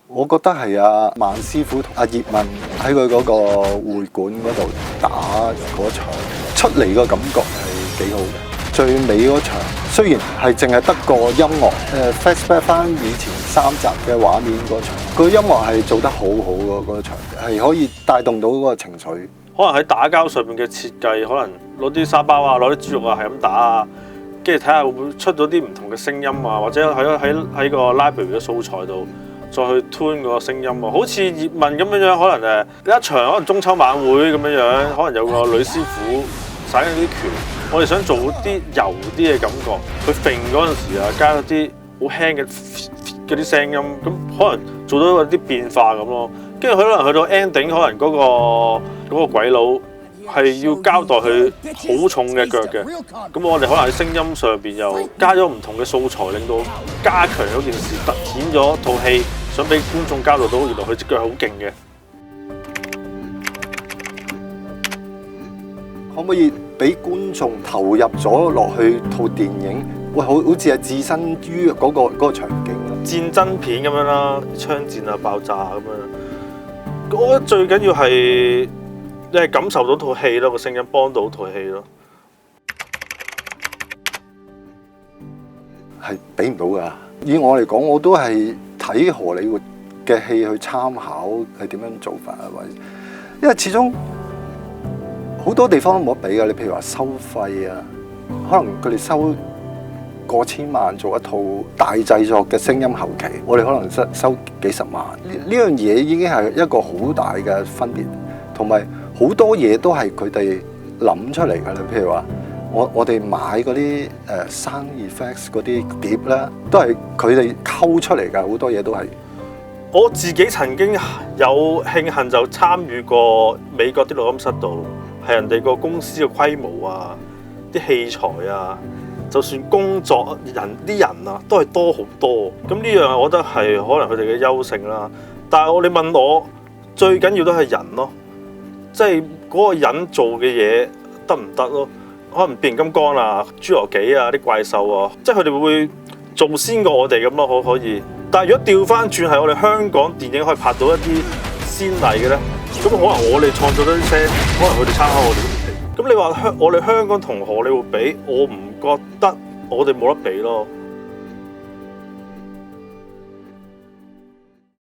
我覺得係阿萬師傅同阿葉問喺佢嗰個會館嗰度打嗰場出嚟個感覺係幾好嘅。最尾嗰場雖然係淨係得個音樂，flashback 翻以前3集嘅畫面嗰場，個音樂係做得好好嘅嗰場，係可以帶動到嗰個情緒。可能喺打交上面嘅設計，可能攞啲沙包啊，攞啲豬肉啊，係咁打啊，跟住睇下會唔會出咗啲唔同嘅聲音啊，或者喺個 library 嘅素材度再去 tune 嗰個聲音啊。好似葉問咁樣，可能一場可能中秋晚會咁樣，可能有個女師傅耍緊啲拳，我哋想做啲柔啲嘅感覺，佢揈嗰陣時啊，加咗啲好輕嘅嗰啲聲音，咁可能做到一啲變化咁咯。跟住可能去到 ending， 可能嗰個鬼佬係要交代佢好重嘅腳嘅，咁我哋可能喺聲音上邊又加咗唔同嘅素材，令到加強嗰件事，突顯咗套戲，想俾觀眾交代到原來佢隻腳係好勁嘅。可唔可以俾觀眾投入咗落去套電影？喂，好似係置身於嗰個場景咯，戰爭片咁樣啦，槍戰啊、爆炸咁樣。我覺得最緊要係你係感受到套戲咯，個聲音幫到套戲咯。係俾唔到㗎。以我嚟講，我都係睇荷里活嘅戲去參考係點樣做法啊，或者因為始終好多地方都冇得比㗎。你譬如話收費啊，可能佢哋收過千萬做一套大製作嘅聲音後期，我哋可能收幾十萬。呢樣嘢已經係一個好大嘅分別，同埋好多嘢都係佢哋諗出嚟㗎啦。譬如話，我哋買嗰啲sound effects 嗰啲碟咧，都係佢哋溝出嚟㗎。好多嘢都係。我自己曾經有慶幸就參與過美國啲錄音室度，係人哋個公司嘅規模啊，啲器材啊。就算工作啲人啊，都係多好多。咁呢樣我覺得係可能佢哋嘅優勝啦。但係你問我，最緊要都係人咯，即係嗰個人做嘅嘢得唔得咯？可能變形金剛啊、侏羅紀啊、啲怪獸啊，即係佢哋會做先過我哋咁咯，可以。但係如果調翻轉係我哋香港電影可以拍到一啲先例嘅咧，咁可能我哋創造咗啲聲，可能佢哋參考我哋都唔定。咁你話我哋香港同荷里活比，我唔覺得我哋冇得比咯。